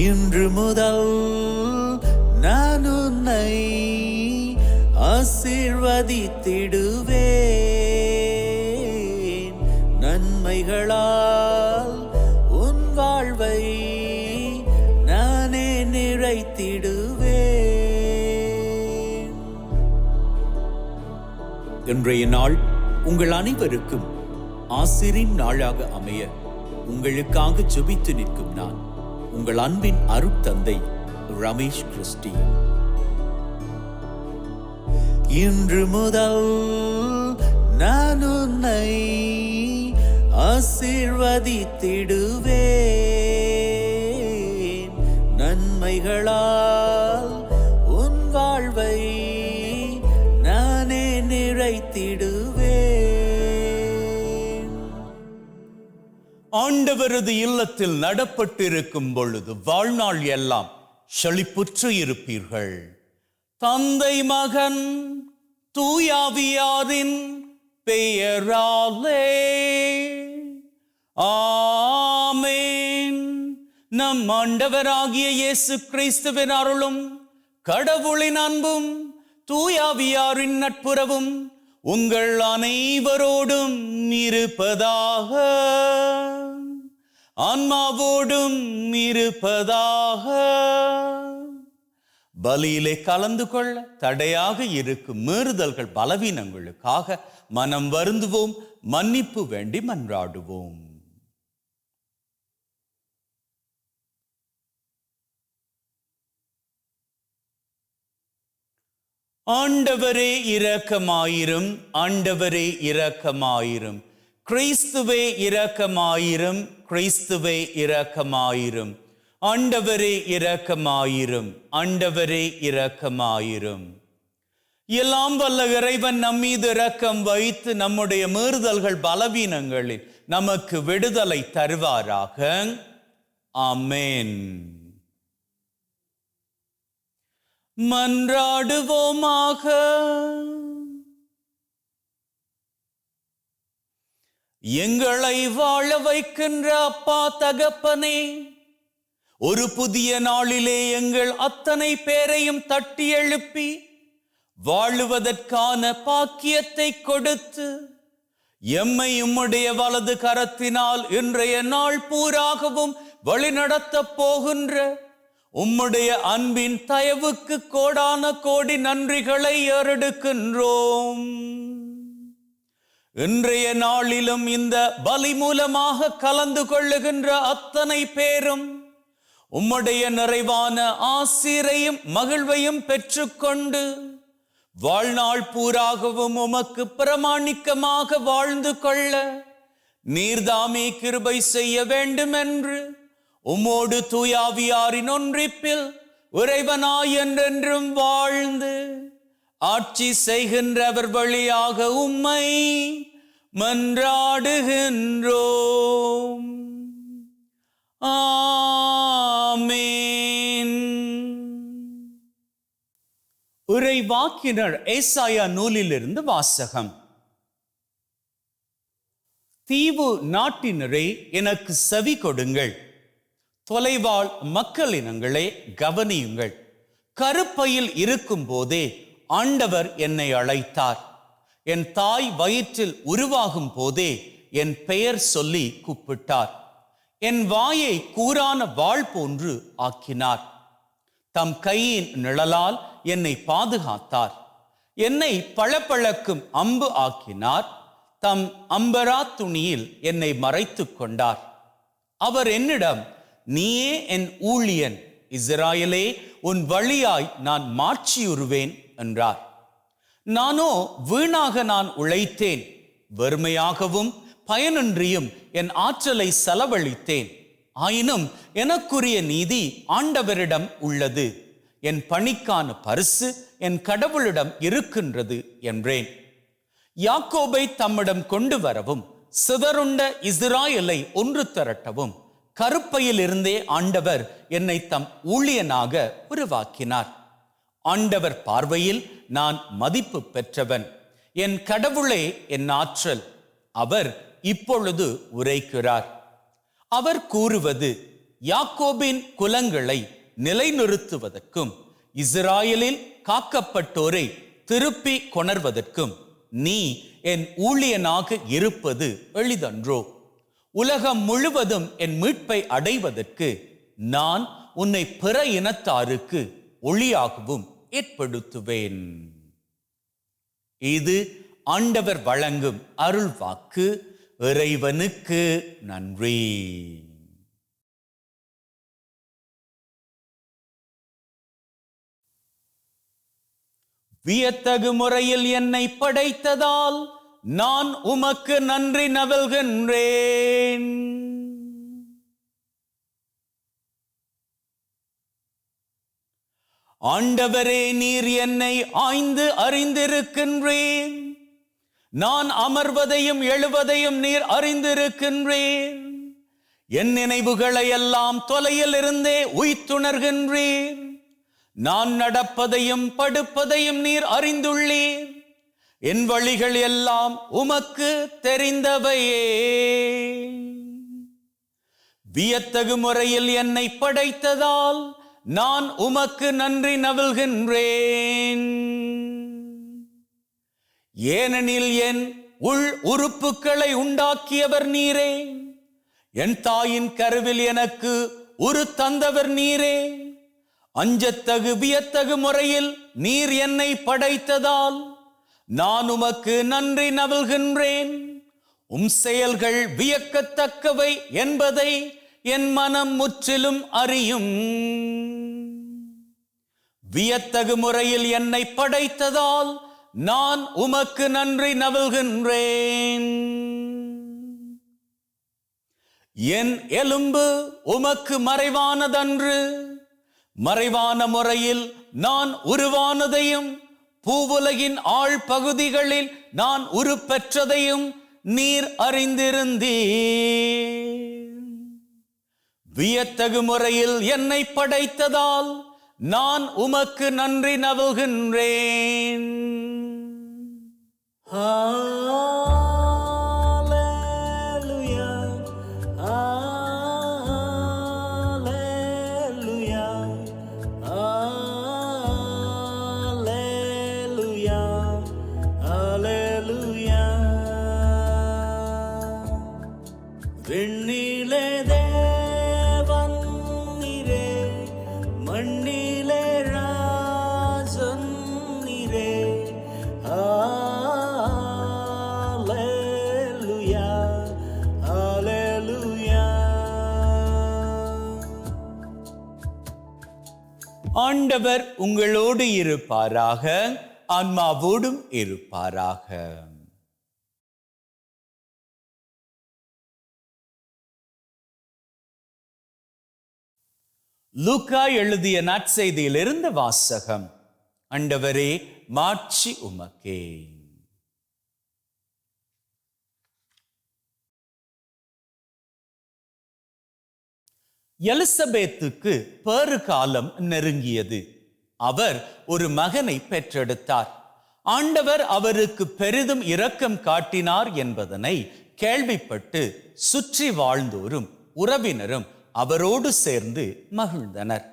இன்று முதல் நான் உன்னை ஆசீர்வதித்திடுவேன். நன்மைகளால் உன் வாழ்வை நானே நிறைத்திடுவேன். இன்றைய நாள் உங்கள் அனைவருக்கும் ஆசிரின் நாளாக அமைய உங்களுக்காக ஜெபித்து நிற்கும் நான் உங்கள் அன்பின் அருட்தந்தை ரமேஷ் கிறிஸ்டி. இன்று முதல் நான் உன்னை ஆசீர்வதித்திடுவேன். நன்மைகளால் உன் வாழ்வை நானே நிறைத்திடுவேன். ஆண்டவரது இல்லத்தில் நடப்பட்டிருக்கும் பொழுது வாழ்நாள் எல்லாம் செழிப்புற்று இருப்பீர்கள். தந்தை மகன் தூயாவியாரின் பெயராலே ஆமென். நம் ஆண்டவராகிய இயேசு கிறிஸ்துவின் அருளும் கடவுளின் அன்பும் தூயாவியாரின் நட்புறவும் உங்கள் அனைவரோடும் இருப்பதாக, ஆன்மாவோடும் இருப்பதாக. பலியிலே கலந்து கொள்ள தடையாக இருக்கும் மீறுதல்கள் பலவீனங்களுக்காக மனம் வருந்துவோம், மன்னிப்பு வேண்டி மன்றாடுவோம். ஆண்டவரே இரக்கமாயிரும், ஆண்டவரே இரக்கமாயிரும். கிறிஸ்துவே இரக்கமாயிரும், கிறிஸ்துவே இரக்கமாயிரும். ஆண்டவரே இரக்கமாயிரும், ஆண்டவரே இரக்கமாயிரும். எல்லாம் வல்ல இறைவன் நம்மீது இரக்கம் வைத்து நம்முடைய மீறுதல்கள் பலவீனங்களில் நமக்கு விடுதலை தருவாராக. ஆமென். மன்றாடுவோமாக. எங்களை வாழ வைக்கின்ற அப்பா தகப்பனே, ஒரு புதிய நாளிலே எங்கள் அத்தனை பேரையும் தட்டி எழுப்பி வாழுவதற்கான பாக்கியத்தை கொடுத்து எம்மை உம்முடைய வலது கரத்தினால் இன்றைய நாள் பூராகவும் வழிநடத்தப் போகின்ற உம்முடைய அன்பின் தயவுக்கு கோடான கோடி நன்றிகளை ஏறெடுக்கின்றோம். இன்றைய நாளிலும் இந்த பலி மூலமாக கலந்து கொள்ளுகின்ற அத்தனை பேரும் உம்முடைய நிறைவான ஆசீரையும் மகிழ்வையும் பெற்றுக்கொண்டு வாழ்நாள் பூராகவும் உமக்கு பிரமாணிக்கமாக வாழ்ந்து கொள்ள நீர்தாமே கிருபை செய்ய வேண்டும் என்று உம்மோடு தூயாவியாரின் ஒன்றிப்பில் இறைவனாய் என்றென்றும் வாழ்ந்து ஆட்சி செய்கின்றவர் வழியாக உம்மை மன்றாடுகின்றோம். ஆமென். இறைவாக்கினர் ஏசாயா நூலிலிருந்து வாசகம். தீவு நாட்டினரே எனக்கு செவி கொடுங்கள், தொலைவாழ் மக்களினங்களே கவனியுங்கள். கருப்பையில் இருக்கும் போதே ஆண்டவர் என்னை அழைத்தார். என் தாய் வயிற்றில் உருவாகும் போதே என் பெயர் சொல்லி கூப்பிட்டார். என் வாயை கூரான வாள் போன்று ஆக்கினார். தம் கையின் நிழலால் என்னை பாதுகாத்தார். என்னை பளபளக்கும் அம்பு ஆக்கினார். தம் அம்பரா துணியில் என்னை மறைத்து கொண்டார். அவர் என்னிடம், நீயே என் ஊழியன், இஸ்ராயேலே உன் வழியாய் நான் மாட்சியுறுவேன் என்றார். நானோ வீணாக நான் உழைத்தேன், வெறுமையாகவும் பயனின்றியும் என் ஆற்றலை செலவழித்தேன். ஆயினும் எனக்குரிய நீதி ஆண்டவரிடம் உள்ளது, என் பணிக்கான பரிசு என் கடவுளிடம் இருக்கின்றது என்றேன். யாக்கோபை தம்மிடம் கொண்டு வரவும் சிதறுண்ட இஸ்ராயேலை ஒன்று திரட்டவும் கருப்பையில் இருந்தே ஆண்டவர் என்னை தம் ஊழியனாக உருவாக்கினார். ஆண்டவர் பார்வையில் நான் மதிப்பு பெற்றவன். என் கடவுளே என் ஆற்றல். அவர் இப்பொழுது உரைக்கிறார். அவர் கூறுவது, யாக்கோபின் குலங்களை நிலைநிறுத்துவதற்கும் இஸ்ராயலில் காக்கப்பட்டோரை திருப்பி கொணர்வதற்கும் நீ என் ஊழியனாக இருப்பது எளிதன்றோ? உலகம் முழுவதும் என் மீட்பை அடைவதற்கு நான் உன்னை பிற இனத்தாருக்கு ஒளியாகவும் ஏற்படுத்துவேன். இது ஆண்டவர் வழங்கும் அருள் வாக்கு. இறைவனுக்கு நன்றி. வியத்தகு முறையில் என்னை படைத்ததால் நான் உமக்கு நன்றி நவல்கின்றேன். ஆண்டவரே, நீர் என்னை ஆய்ந்து அறிந்திருக்கின்றேன். நான் அமர்வதையும் எழுவதையும் நீர் அறிந்திருக்கின்றேன். என் நினைவுகளை எல்லாம் தொலையில் இருந்தே உய்த்துணர்கின்றேன். நான் நடப்பதையும் படுப்பதையும் நீர் அறிந்துள்ளீர். என் வழிகள் எல்லாம் உமக்கு தெரிந்தவையே. வியத்தகு முறையில் என்னை படைத்ததால் நான் உமக்கு நன்றி நவல்கின்றேன். ஏனெனில் என் உள் உறுப்புகளை உண்டாக்கியவர் நீரே. என் தாயின் கருவில் எனக்கு உரு தந்தவர் நீரே. அஞ்சத்தகு வியத்தகு முறையில் நீர் என்னை படைத்ததால் நான் உமக்கு நன்றி நவல்கின்றேன். செயல்கள் வியக்கத்தக்கவை என்பதை என் மனம் முற்றிலும் அறியும். வியத்தகு முறையில் என்னை படைத்ததால் நான் உமக்கு நன்றி நவல்கின்றேன். என் எலும்பு உமக்கு மறைவானதன்று. மறைவான முறையில் நான் உருவானதையும் பூவுலகின் ஆழ் பகுதிகளில் நான் உருப்பெற்றதையும் நீர் அறிந்திருந்தீர். வியத்தகு முறையில் என்னை படைத்ததால் நான் உமக்கு நன்றி நவல்கின்றேன். விண்ணிலே தேவன் நீரே, மண்ணிலே ராஜன் நீரே. அல்லேலூயா, அல்லேலூயா. ஆண்டவர் உங்களோடு இருப்பாராக, ஆன்மாவோடும் இருப்பாராக. லூக்கா எழுதிய நற்செய்தியிலிருந்து வாசகம். ஆண்டவரே, மாட்சி உமக்கே. எலிசபெத்துக்கு பேறு காலம் நெருங்கியது. அவர் ஒரு மகனை பெற்றெடுத்தார். ஆண்டவர் அவருக்கு பெரிதும் இரக்கம் காட்டினார் என்பதனை கேள்விப்பட்டு சுற்றி வாழ்ந்தோரும் உறவினரும் அவரோடு சேர்ந்து மகிழ்ந்தனர்.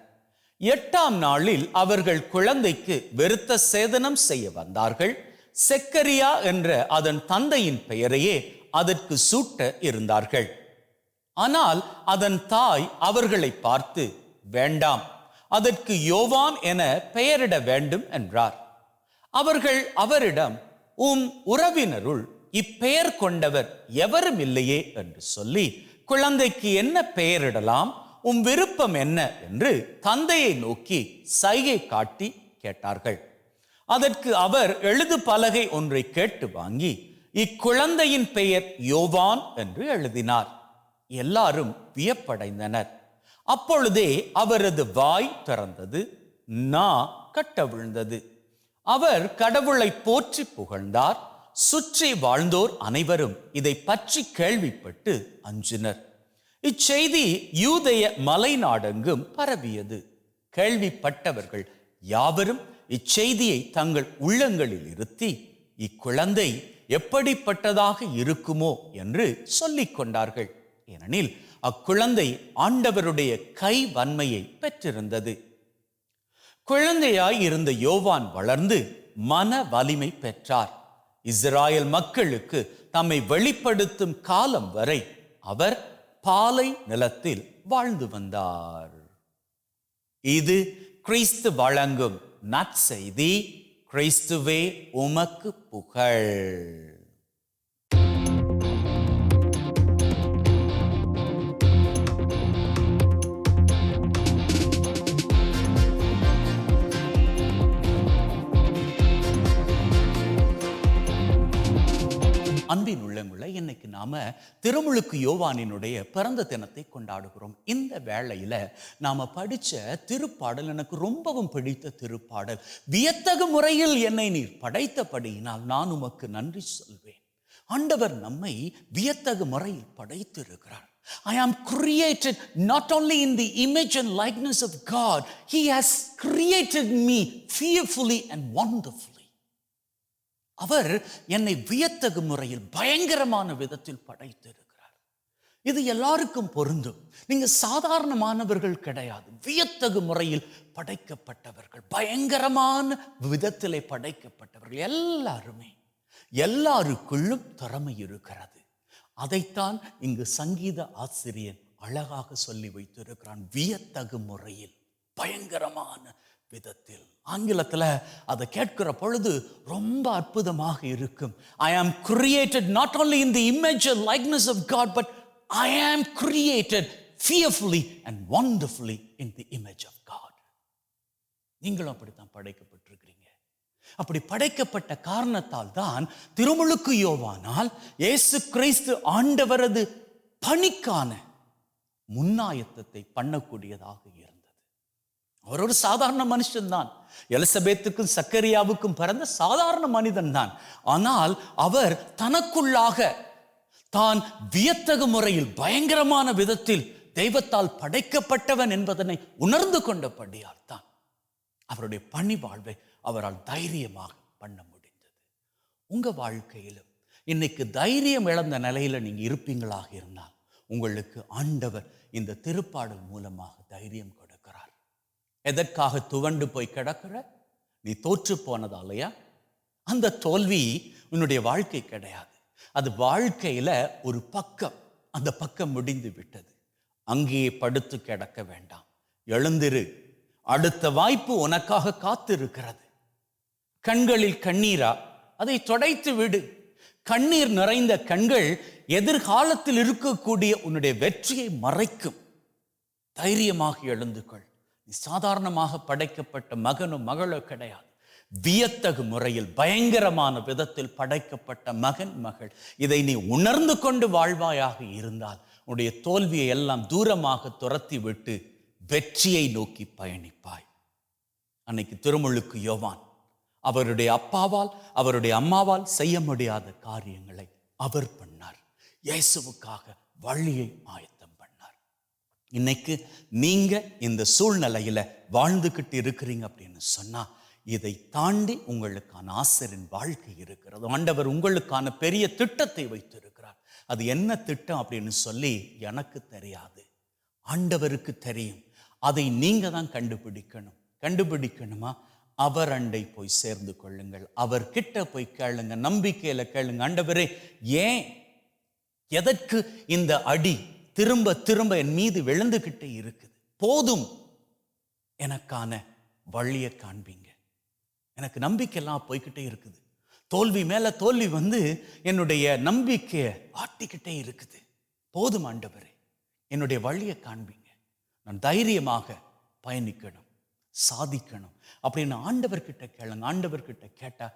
8ஆம் நாளில் அவர்கள் குழந்தைக்கு விருத்த சேதனம் செய்ய வந்தார்கள். செக்கரியா என்ற அதன் தந்தையின் பெயரையே அதற்கு சூட்ட இருந்தார்கள். ஆனால் அதன் தாய் அவர்களை பார்த்து, வேண்டாம், அதற்கு யோவான் என பெயரிட வேண்டும் என்றார். அவர்கள் அவரிடம், உறவினருள் இப்பெயர் கொண்டவர் எவரும் இல்லையே என்று சொல்லி, குழந்தைக்கு என்ன பெயரிடலாம், விருப்பம் என்ன என்று தந்தையை நோக்கி சைகை காட்டி கேட்டார்கள். அதற்கு அவர் எழுது பலகை ஒன்றை கேட்டு வாங்கி இக்குழந்தையின் பெயர் யோவான் என்று எழுதினார். எல்லாரும் வியப்படைந்தனர். அப்பொழுதே அவரது வாய் திறந்தது, நா கட்ட விழுந்தது. அவர் கடவுளை போற்றி புகழ்ந்தார். சுற்றி வாழ்ந்தோர் அனைவரும் இதை பற்றி கேள்விப்பட்டு அஞ்சினர். இச்செய்தி யூதேய மலைநாடெங்கும் பரவியது. கேள்விப்பட்டவர்கள் யாவரும் இச்செய்தியை தங்கள் உள்ளங்களில் இருத்தி, இக்குழந்தை எப்படிப்பட்டதாக இருக்குமோ என்று சொல்லிக் கொண்டார்கள். ஏனெனில் அக்குழந்தை ஆண்டவருடைய கை வன்மையை பெற்றிருந்தது. குழந்தையாய் இருந்த யோவான் வளர்ந்து மன வலிமை பெற்றார். இஸ்ராயல் மக்களுக்கு தம்மை வெளிப்படுத்தும் காலம் வரை அவர் பாலை நிலத்தில் வாழ்ந்து வந்தார். இது கிறிஸ்து வழங்கும் நற்செய்தி. கிறிஸ்துவே உமக்கு புகழ். அன்பின் உள்ளங்களை, இன்னைக்கு நாம திருமுழுக்கு யோவானினுடைய பிறந்த தினத்தை கொண்டாடுகிறோம். இந்த வேளையில நாம படிச்ச திருப்பாடல் எனக்கு ரொம்பவும் பிடித்த திருப்பாடல். வியத்தகு முறையில் என்னை நீர் படைத்தபடியினால் நான் உமக்கு நன்றி சொல்வேன். ஆண்டவர் நம்மை வியத்தகு முறையில் படைத்திருக்கிறார். I am created not only in the image and likeness of God, He has created me fearfully and wonderfully. அவர் என்னை வியத்தகு முறையில் பயங்கரமான விதத்தில் படைத்திருக்கிறார். இது எல்லாருக்கும் பொருந்தும். நீங்க சாதாரணமானவர்கள் கிடையாது. வியத்தகு முறையில் படைக்கப்பட்டவர்கள், பயங்கரமான விதத்திலே படைக்கப்பட்டவர்கள். எல்லாருக்குள்ளும் திறமை இருக்கிறது. அதைத்தான் இங்கு சங்கீத ஆசிரியன் அழகாக சொல்லி வைத்திருக்கிறான். வியத்தகு முறையில், பயங்கரமான விதத்தில். ஆங்கிலத்தில் அதை கேட்கிற பொழுது ரொம்ப அற்புதமாக இருக்கும். I am created not only in the image and likeness of God, but I am created fearfully and wonderfully in the image of God. நீங்களும் அப்படித்தான் படைக்கப்பட்டிருக்கிறீங்க. அப்படி படைக்கப்பட்ட காரணத்தால் தான் திருமுழுக்கு யோவானால் இயேசு கிறிஸ்து ஆண்டவரது பணிக்கான முன்னாயத்தத்தை பண்ணக்கூடியதாக இருந்தது. அவர் ஒரு சாதாரண மனுஷன் தான். எலிசபெத்துக்கும் சக்கரியாவுக்கும் பிறந்த சாதாரண மனிதன் தான். ஆனால் அவர் தனக்குள்ளாக தான் வியத்தகு முறையில் பயங்கரமான விதத்தில் தெய்வத்தால் படைக்கப்பட்டவன் என்பதனை உணர்ந்து கொண்டபடியால் தான் அவருடைய பணி வாழ்வை அவரால் தைரியமாக பண்ண முடிந்தது. உங்க வாழ்க்கையிலும் இன்னைக்கு தைரியம் இழந்த நிலையில நீங்க இருப்பீங்களாக இருந்தால் உங்களுக்கு ஆண்டவர் இந்த திருப்பாடல் மூலமாக தைரியம் கொடுக்கிறார். எதற்காக துவண்டு போய் கிடக்கிற? நீ தோற்று போனதாலையா? அந்த தோல்வி உன்னுடைய வாழ்க்கை கிடையாது. அது வாழ்க்கையில ஒரு பக்கம். அந்த பக்கம் முடிந்து விட்டது. அங்கேயே படுத்து கிடக்க வேண்டாம். எழுந்திரு. அடுத்த வாய்ப்பு உனக்காக காத்திருக்கிறது. கண்களில் கண்ணீரா? அதை துடைத்து விடு. கண்ணீர் நிறைந்த கண்கள் எதிர்காலத்தில் இருக்கக்கூடிய உன்னுடைய வெற்றியை மறைக்கும். தைரியமாக எழுந்து கொள். நீ சாதாரணமாக படைக்கப்பட்ட மகனோ மகளோ கிடையாது. வியத்தகு முறையில் பயங்கரமான விதத்தில் படைக்கப்பட்ட மகன் மகள். இதை நீ உணர்ந்து கொண்டு வாழ்வாயாக இருந்தால் உன்னுடைய தோல்வியை எல்லாம் தூரமாக துரத்தி விட்டு வெற்றியை நோக்கி பயணிப்பாய். அன்னைக்கு திருமுழுக்கு யோவான் அவருடைய அப்பாவால் அவருடைய அம்மாவால் செய்ய முடியாத காரியங்களை அவர் பண்ணார். இயேசுவுக்காக வழியை ஆயத்தம் பண்ணார். இன்னைக்கு நீங்க இந்த சூழ்நிலையில வாழ்ந்துகிட்டு இருக்கிறீங்க அப்படின்னு சொன்னா இதை தாண்டி உங்களுக்கான ஆசிரின் வாழ்க்கை இருக்கிறது. ஆண்டவர் உங்களுக்கான பெரிய திட்டத்தை வைத்திருக்கிறார். அது என்ன திட்டம் அப்படின்னு சொல்லி எனக்கு தெரியாது, ஆண்டவருக்கு தெரியும். அதை நீங்க தான் கண்டுபிடிக்கணும். கண்டுபிடிக்கணுமா? அவர் அண்டை போய் சேர்ந்து கொள்ளுங்கள். அவர் கிட்ட போய் கேளுங்க. நம்பிக்கையில கேளுங்க. ஆண்டவரே, ஏன் எதற்கு இந்த அடி திரும்ப திரும்ப என் மீது விழுந்துகிட்டே இருக்குது? போதும், எனக்கான வழியை காண்பீங்க. எனக்கு நம்பிக்கையெல்லாம் போய்கிட்டே இருக்குது. தோல்வி மேல தோல்வி வந்து என்னுடைய நம்பிக்கையை ஆட்டிக்கிட்டே இருக்குது. போதும் ஆண்டவரே, என்னுடைய வழியை காண்பீங்க. நான் தைரியமாக பயணிக்கணும், சாதிக்கணும் அப்படின்னு ஆண்டவர்கிட்ட கேளுங்க. ஆண்டவர்கிட்ட கேட்டா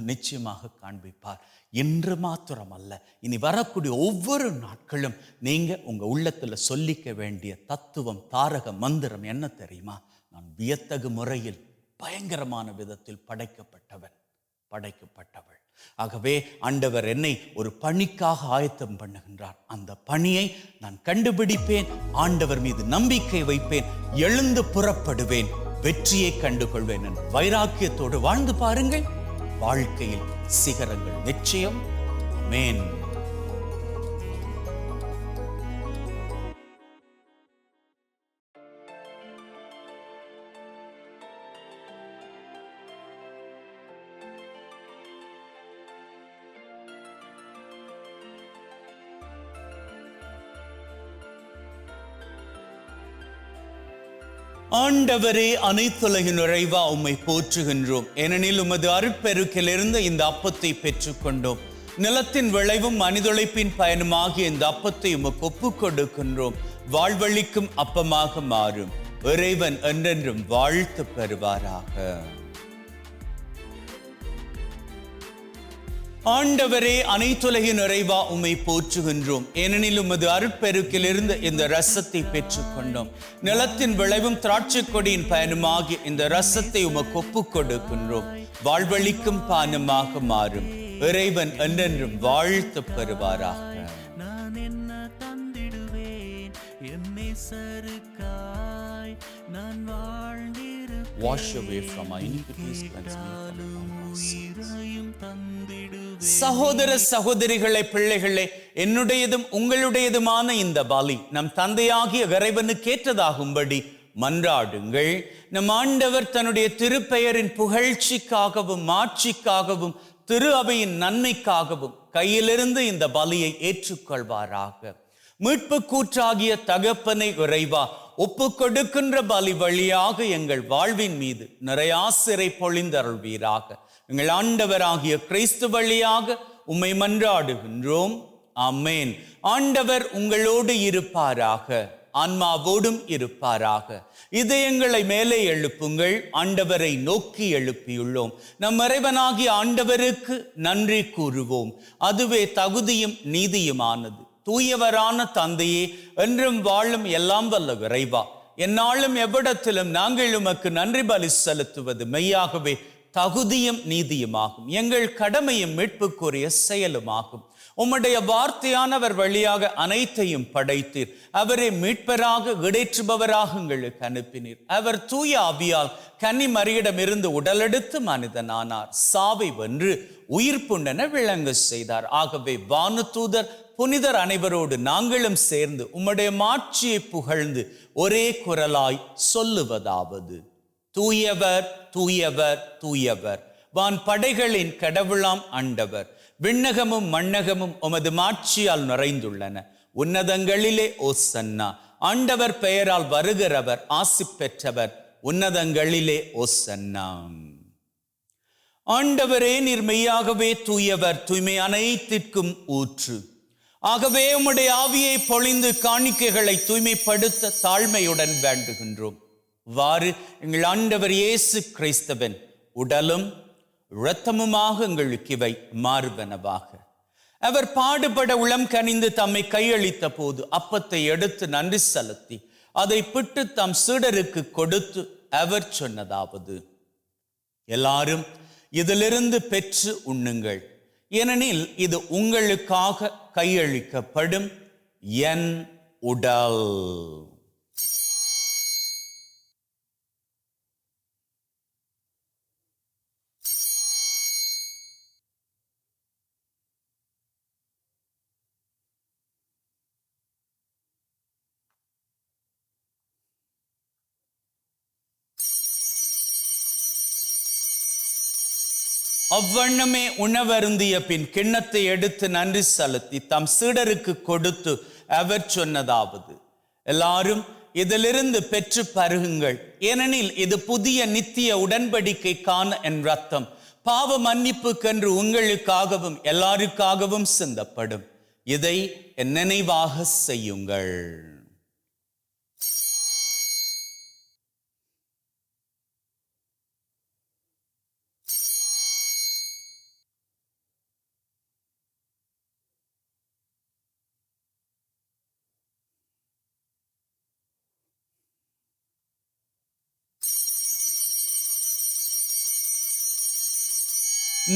நிச்சயமாக காண்பிப்பார். இன்று மாத்திரம் அல்ல, இனி வரக்கூடிய ஒவ்வொரு நாட்களும் நீங்க உங்க உள்ளத்துல சொல்லிக்க வேண்டிய தத்துவம், தாரக மந்திரம் என்ன தெரியுமா? நான் வியத்தகு முறையில் பயங்கரமான விதத்தில் படைக்கப்பட்டவள். ஆகவே ஆண்டவர் என்னை ஒரு பணிக்காக ஆயத்தம் பண்ணுகின்றார். அந்த பணியை நான் கண்டுபிடிப்பேன். ஆண்டவர் மீது நம்பிக்கை வைப்பேன். எழுந்து புறப்படுவேன். வெற்றியை கண்டுகொள்வேன் என்ற வைராக்கியத்தோடு வாழ்ந்து பாருங்கள். வாழ்க்கையில் சிகரங்கள் நிச்சயம். ஆமென். ஆண்டவரே, அனைத்துலகின் நிறைவா உம்மை போற்றுகின்றோம். ஏனெனில் உமது அருட்பெருக்கிலிருந்து இந்த அப்பத்தை பெற்றுக்கொண்டோம். நிலத்தின் விளைவும் மனிதொழைப்பின் பயனுமாகிய இந்த அப்பத்தை உமக்கு ஒப்புக் கொடுக்கின்றோம். வாழ்வழிக்கும் அப்பமாக மாறும். இறைவன் என்றென்றும் வாழ்த்து பெறுவாராக. ஆண்டவரே, அனைத்துலகின் நிறைவா உம்மை போற்றுகின்றோம். ஏனெனில் உமது அருட்பெருக்கிலிருந்து இந்த ரசத்தை பெற்றுக்கொண்டோம். நிலத்தின் விளைவும் திராட்சை கொடியின் பயனுமாகி இந்த ரசத்தை உமக்கு ஒப்புக் கொடுக்கின்றோம். வாழ்வழிக்கும் பானமாக மாறும். இறைவன் என்றென்றும் வாழ்த்து பெறுவாராக. நான் என்ன தந்திடுவேன் என்னை சருக்காய் நான் வாழ்ந்திருப்பேன். Wash away from my iniquities, cleanse me from all my sins. சகோதர சகோதரிகளே, பிள்ளைகளே, என்னுடையதும் உங்களுடையதுமான இந்த பலி நம் தந்தையாகிய இறைவனுக்கேற்றதாகும்படி மன்றாடுங்கள். நம் ஆண்டவர் தன்னுடைய திருப்பெயரின் புகழ்ச்சிக்காகவும் மாட்சிக்காகவும் திரு அவையின் நன்மைக்காகவும் கையிலிருந்து இந்த பலியை ஏற்றுக்கொள்வாராக. மீட்பு கூற்றாகிய தகப்பனை இறைவா, ஒப்பு கொடுக்கின்ற பலி வழியாக எங்கள் வாழ்வின் மீது நிறைய ஆசிரை பொழிந்தருள்வீராக. எங்கள் ஆண்டவராகிய கிறிஸ்து வழியாக உம்மை மன்றாடுகின்றோம். ஆமென். ஆண்டவர் உங்களோடு இருப்பாராக, ஆன்மாவோடும் இருப்பாராக. இதயங்களை மேலே எழுப்புங்கள். ஆண்டவரை நோக்கி எழுப்பியுள்ளோம். நம் இறைவனாகிய ஆண்டவருக்கு நன்றி கூறுவோம். அதுவே தகுதியும் நீதியுமானது. தூயவரான தந்தையே, என்றும் வாழும் எல்லாம் வல்ல இறைவா, எந்நாளும் எவ்விடத்திலும் நாங்கள் உமக்கு நன்றி பலி செலுத்துவது மெய்யாகவே தகுதியும் நீதியுமாகும். எங்கள் கடமையும் மீட்புக்குரிய செயலுமாகும். உம்முடைய வார்த்தையானவர் வழியாக அனைத்தையும் படைத்தீர். அவரை மீட்பராக இடேற்றுபவராக எங்களுக்கு அனுப்பினீர். அவர் தூய ஆவியால் கன்னி மரியிடமிருந்து உடலெடுத்து மனிதனானார். சாவை வென்று உயிர்ப்புண்டென விளங்க செய்தார். ஆகவே வானதூதர் புனிதர் அனைவரோடு நாங்களும் சேர்ந்து உம்முடைய மாட்சியை புகழ்ந்து ஒரே குரலாய் சொல்லுவதாவது: தூயவர், தூயவர், தூயவர், வான் படைகளின் கடவுளாம் ஆண்டவர். விண்ணகமும் மண்ணகமும் உமது மாட்சியால் நிறைந்துள்ளன. உன்னதங்களிலே ஓசன்னா. ஆண்டவர் பெயரால் வருகிறவர் ஆசி பெற்றவர். உன்னதங்களிலே ஓசன்னா. ஆண்டவரே, நீர் மெய்யாகவே தூயவர், தூய்மை அனைத்திற்கும் ஊற்று. ஆகவே உம்முடைய ஆவியை பொழிந்து காணிக்கைகளை தூய்மைப்படுத்த தாழ்மையுடன் வேண்டுகின்றோம். வாறு எங்கள் ஆண்டவர் இயேசு கிறிஸ்துவின் உடலும் இரத்தமுமாக எங்களுக்கு இவை மாறுவனவாக. அவர் பாடுபட உளம் கனிந்து தம்மை கையளித்த போது அப்பத்தை எடுத்து நன்றி செலுத்தி அதை பிட்டு தம் சீடருக்கு கொடுத்து அவர் சொன்னதாவது: எல்லாரும் இதிலிருந்து பெற்று உண்ணுங்கள், ஏனெனில் இது உங்களுக்காக கையளிக்கப்படும் என் உடல். அவ்வண்ணமே உணவருந்திய பின் கிண்ணத்தை எடுத்து நன்றி செலுத்தி தம் சீடருக்கு கொடுத்து அவர் சொன்னதாவது: எல்லாரும் இதிலிருந்து பெற்று பருகுங்கள், ஏனெனில் இது புதிய நித்திய உடன்படிக்கைக்கான என் இரத்தம், பாவ மன்னிப்புக்கென்று உங்களுக்காகவும் எல்லாருக்காகவும் சிந்தப்படும். இதை என் நினைவாக செய்யுங்கள்.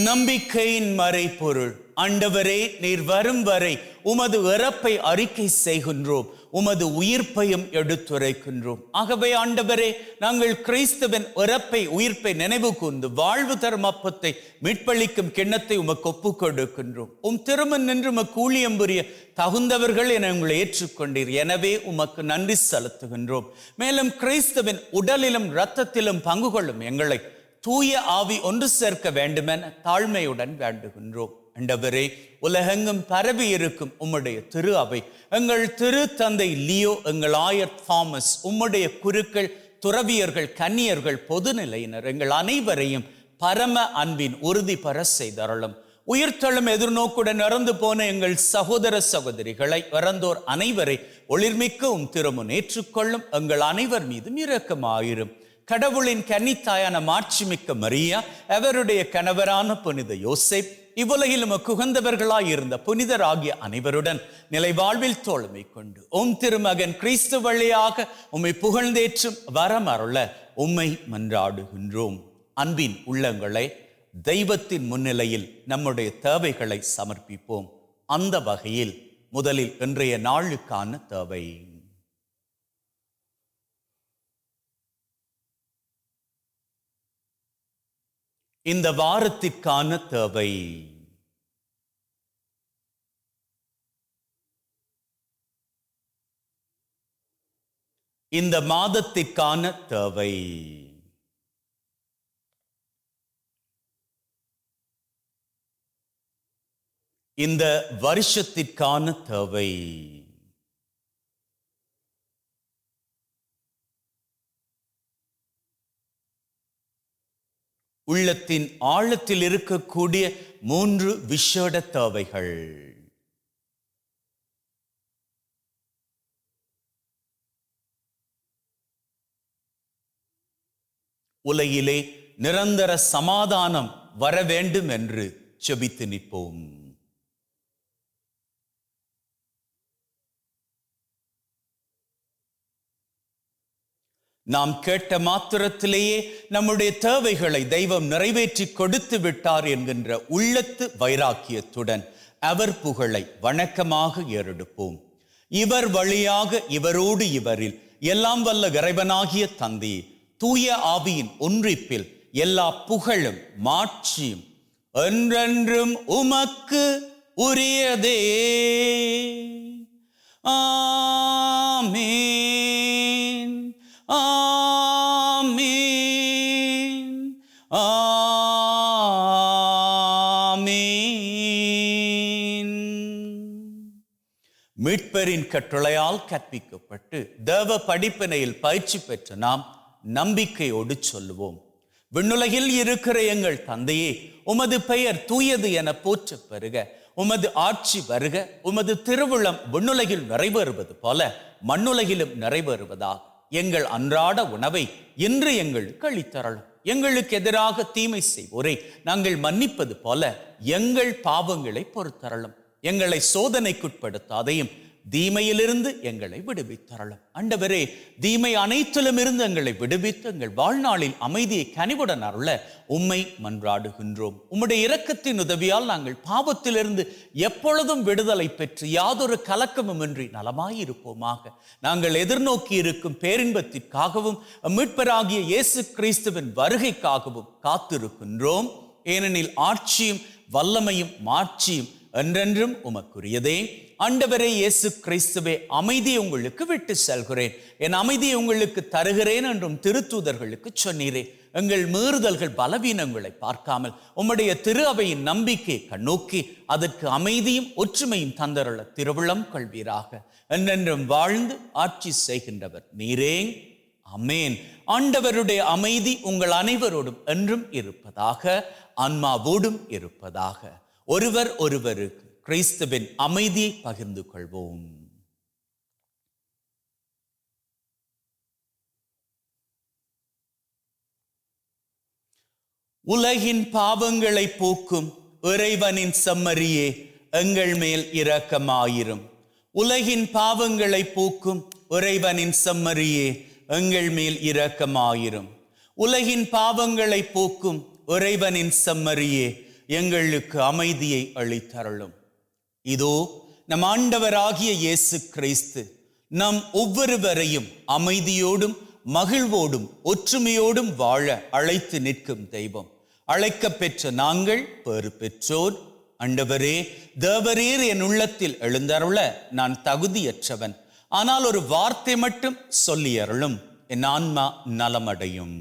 நம்பிக்கையின் மறைபொருள். ஆண்டவரே, நீர் வரும் வரை உமது இறப்பை அறிக்கை செய்கின்றோம், உமது உயிர்ப்பையும் எடுத்துரைக்கின்றோம். ஆகவே ஆண்டவரே, நாங்கள் கிறிஸ்துவின் இறப்பை உயிர்ப்பை நினைவு கூர்ந்து வாழ்வு தரும் அப்பத்தை மீட்பளிக்கும் கிண்ணத்தை உமக்கு ஒப்புக் கொடுக்கின்றோம். திருமண் நின்று உமக்கு ஊழியம் புரிய தகுந்தவர்கள் என உங்களை ஏற்றுக்கொண்டீர். எனவே உமக்கு நன்றி செலுத்துகின்றோம். மேலும் கிறிஸ்துவின் உடலிலும் இரத்தத்திலும் பங்கு கொள்ளும் எங்களை தூய ஆவி ஒன்று சேர்க்க வேண்டுமென தாழ்மையுடன் வேண்டுகின்றோம். ஆண்டவரே, உலகெங்கும் பரவி இருக்கும் உம்முடைய திரு அவை, எங்கள் திரு தந்தை லியோ, எங்கள் ஆயர் தாமஸ், உம்முடைய குருக்கள், துறவியர்கள், கன்னியர்கள், பொதுநிலையினர் எங்கள் அனைவரையும் பரம அன்பின் உறுதி பெற செய்தருளும். உயிர்த்தெழும் எதிர்நோக்குடன் இறந்து போன எங்கள் சகோதர சகோதரிகளை, இறந்தோர் அனைவரை ஒளிர்மிக்கவும் திருமுன் ஏற்றுக்கொள்ளும். எங்கள் அனைவர் மீதும் இரக்கமாயிரும். கடவுளின் கன்னித்தாயான மாட்சிமிக்க மரியா, அவருடைய கணவரான புனித யோசேப், இவ்வுலகிலும் குகந்தவர்களாயிருந்த புனிதராகிய அனைவருடன் நிலை வாழ்வில் தோழமை கொண்டு உம் திருமகன் கிறிஸ்து வழியாக உம்மை புகழ்ந்தேற்றும் வரமருள உம்மை மன்றாடுகின்றோம். அன்பின் உள்ளங்களை, தெய்வத்தின் முன்னிலையில் நம்முடைய தேவைகளை சமர்ப்பிப்போம். அந்த வகையில் முதலில் இன்றைய நாளுக்கான தேவை. இந்த வாரத்திற்கான தேவை. இந்த மாதத்திற்கான தேவை. இந்த வருஷத்திற்கான தேவை. உள்ளத்தின் ஆழத்தில் இருக்கக்கூடிய 3 விசேட தேவைகள். உலகிலே நிரந்தர சமாதானம் வர வேண்டும் என்று ஜெபித்து நிற்போம். நாம் கேட்ட மாத்திரத்திலேயே நம்முடைய தேவைகளை தெய்வம் நிறைவேற்றி கொடுத்து விட்டார் என்கின்ற உள்ளத்து வைராக்கியத்துடன் அவர் புகழை வணக்கமாக ஏறெடுப்போம். இவர் வழியாக, இவரோடு, இவரில் எல்லாம் வல்ல இறைவனாகிய தந்தை, தூய ஆவியின் ஒன்றிப்பில் எல்லா புகழும் மாட்சியும் என்றென்றும் உமக்கு உரியதே. ஆமென். ஆமென். ஆமென். மீட்பரின் கட்டளையால் கற்பிக்கப்பட்டு தேவ படிப்பினையில் பயிற்சி பெற்ற நாம் நம்பிக்கையோடு சொல்லுவோம். விண்ணுலகில் இருக்கிற எங்கள் தந்தையே, உமது பெயர் தூயது என போற்ற பெறுக. உமது ஆட்சி வருக. உமது திருவுளம் விண்ணுலகில் நிறைவேறுவது போல மண்ணுலகிலும் நிறைவேறுவதாக. எங்கள் அன்றாட உணவை இன்று எங்களுக்கு அளித்தருளும். எங்களுக்கு எதிராக தீமை செய்வோரை நாங்கள் மன்னிப்பது போல எங்கள் பாவங்களை பொறுத்தருளும். எங்களை சோதனைக்குட்படுத்தாதையும் தீமையிலிருந்து எங்களை விடுவித்தருளும். ஆண்டவரே, தீமை அனைத்திலும் இருந்து எங்களை விடுவித்து எங்கள் வாழ்நாளில் அமைதியை கனிவுடன் அருள உம்மை மன்றாடுகின்றோம். உம்முடைய இரக்கத்தின் உதவியால் நாங்கள் பாவத்திலிருந்து எப்பொழுதும் விடுதலை பெற்று யாதொரு கலக்கமுமின்றி நலமாயிருப்போமாக. நாங்கள் எதிர்நோக்கி இருக்கும் பேரின்பத்திற்காகவும் மீட்பராகிய இயேசு கிறிஸ்துவின் வருகைக்காகவும் காத்திருக்கின்றோம். ஏனெனில் ஆட்சியும் வல்லமையும் மாட்சியும் என்றென்றும் உமக்குரியதே. ஆண்டவரே இயேசு கிறிஸ்துவே, அமைதியை உங்களுக்கு விட்டு செல்கிறேன், என் அமைதியை உங்களுக்கு தருகிறேன் என்றும் திருத்தூதர்களுக்கு சொன்னீரே. எங்கள் மீறுதல்கள் பலவீனங்களை பார்க்காமல் உம்முடைய திரு அவையின் நம்பிக்கை கண்ணோக்கி அதற்கு அமைதியும் ஒற்றுமையும் தந்தருள திருவுளம் கொள்வீராக. என்றென்றும் வாழ்ந்து ஆட்சி செய்கின்றவர் நீரே. ஆமென். ஆண்டவருடைய அமைதி உங்கள் அனைவரோடும் என்றும் இருப்பதாக, ஆன்மாவோடும் இருப்பதாக. ஒருவர் ஒருவருக்கு கிறிஸ்துவின் அமைதியை பகிர்ந்து கொள்வோம். உலகின் பாவங்களை போக்கும் இறைவனின் செம்மறியே, எங்கள் மேல் இரக்கமாயிரும். உலகின் பாவங்களை போக்கும் இறைவனின் செம்மறியே, எங்கள் மேல் இரக்கமாயிரும். உலகின் பாவங்களை போக்கும் இறைவனின் செம்மறியே, எங்களுக்கு அமைதியை அளித்தருளும். இதோ நம் ஆண்டவராகிய இயேசு கிறிஸ்து நம் ஒவ்வொருவரையும் அமைதியோடும் மகிழ்வோடும் ஒற்றுமையோடும் வாழ அழைத்து நிற்கும் தெய்வம். அழைக்க பெற்ற நாங்கள் பேறு பெற்றோர். ஆண்டவரே, தேவரீர் என் உள்ளத்தில் எழுந்தருள நான் தகுதியற்றவன். ஆனால் ஒரு வார்த்தை மட்டும் சொல்லியருளும், என் ஆன்மா நலமடையும்.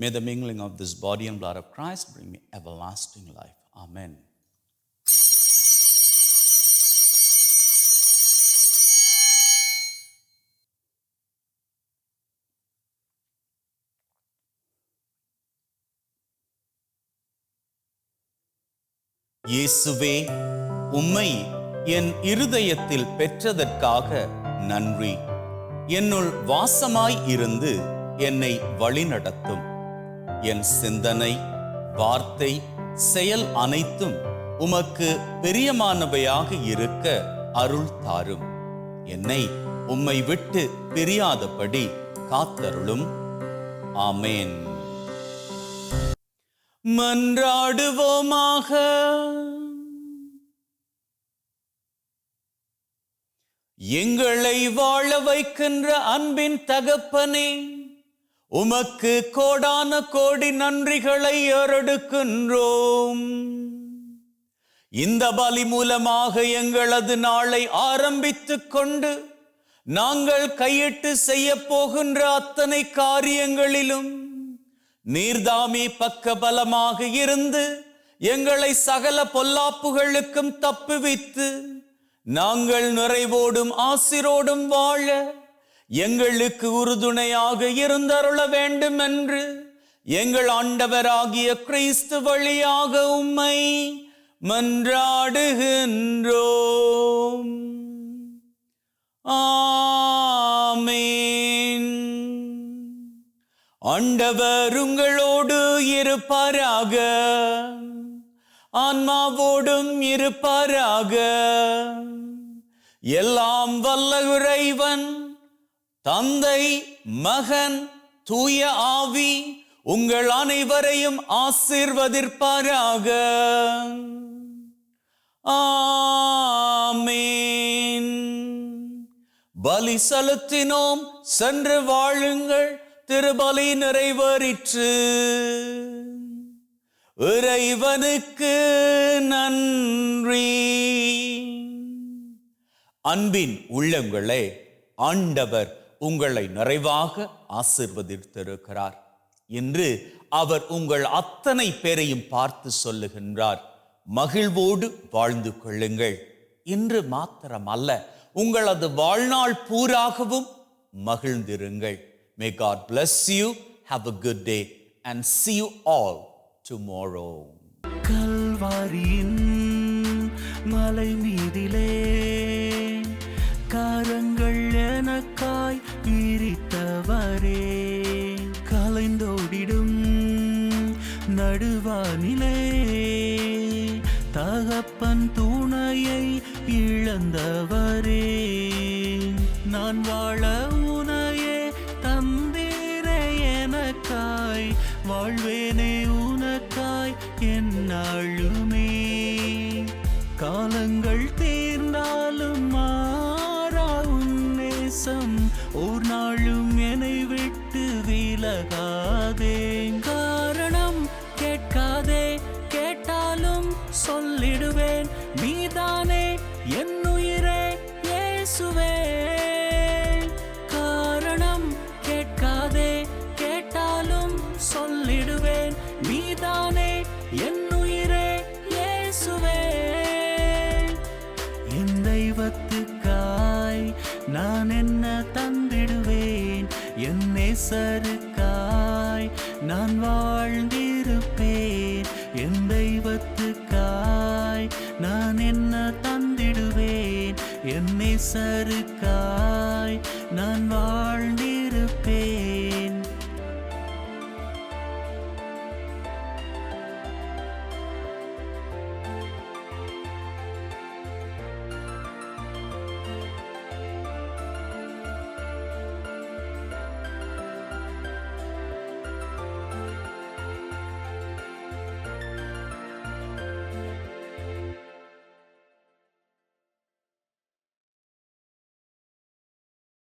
May the mingling of this body and blood of Christ bring me everlasting life. Amen. இயேசுவே, உம்மை என் இருதயத்தில் பெற்றதற்காக நன்றி. என்னுள் வாசமாய் இருந்து என்னை வழிநடத்தும். என் சிந்தனை, வார்த்தை, செயல் அனைத்தும் உமக்கு பிரியமானவையாக இருக்க அருள் தாரும். என்னை உம்மை விட்டு பிரியாதபடி காத்தருளும். ஆமேன். மன்றாடுவோமாக. எங்களை வாழ வைக்கின்ற அன்பின் தகப்பனே, உமக்கு கோடான கோடி நன்றிகளை ஏறெடுக்கின்றோம். இந்த பலி மூலமாக எங்களது நாளை ஆரம்பித்துக் கொண்டு நாங்கள் கையிட்டு செய்ய போகின்ற அத்தனை காரியங்களிலும் நீர்தாமே பக்க பலமாக இருந்து எங்களை சகல பொல்லாப்புகளுக்கும் தப்புவித்து நாங்கள் நிறைவோடும் ஆசிரோடும் வாழ எங்களுக்கு உறுதுணையாக இருந்தருள வேண்டும் என்று எங்கள் ஆண்டவராகிய கிறிஸ்து வழியாக உம்மை மன்றாடுகின்றோம். ஆமேன். ஆண்டவர் உங்களோடு இருப்பாராக, ஆன்மாவோடும் இருப்பாராக. எல்லாம் வல்ல இறைவன் தந்தை, மகன், தூய ஆவி உங்கள் அனைவரையும் ஆசீர்வதிப்பாராக. ஆமேன். பலி செலுத்தினோம், சென்று வாழுங்கள். திருபலி நிறைவேறிற்று. இறைவனுக்கு நன்றி. அன்பின் உள்ளங்களே, ஆண்டவர் உங்களை நிறைவாக ஆசீர்வதித்திருக்கிறார். இன்று அவர் உங்கள் அத்தனை பேரையும் பார்த்து சொல்லுகின்றார், மகிழ்வோடு வாழ்ந்து கொள்ளுங்கள். இன்று மாத்திரமல்ல, உங்களது வாழ்நாள் பூராகவும் மகிழ்ந்திருங்கள். May God bless you. Have a good day and see you all tomorrow. கல்வாரியின் மலை மீதிலே கரங்கள் எனக்காய் விரித்தவரே, கலைந்தோடிடும் நடுவானிலே தகப்பன் துணையை இழந்தவரே, நான் வாழ உனையே தந்தீரே எனக்காய், வாழ்வேனே உனக்காய் என்னாளுமே. காலங்கள் தீர்ந்தாலும் மாறா உன் நேசம் ஒரு நாளும் என்னை விட்டு விலகாதே. காரணம் கேட்காதே, கேட்டாலும் சொல்லிடுவேன், நீதானே என் உயிரே இயேசுவே. காரணம் கேட்காதே, கேட்டாலும் சொல்லிடுவேன், நீதானே என் உயிரே இயேசுவே. என் தெய்வத்துக்காய் நான் என்ன தந்திடுவேன், என் நேசருக்காய் நான் வாழ்ந்திருப்பேன். என் தெய்வத்துக்காய் நான் என்ன தந்திடுவேன், என் நேசருக்காய் நான் வாழ்ந்து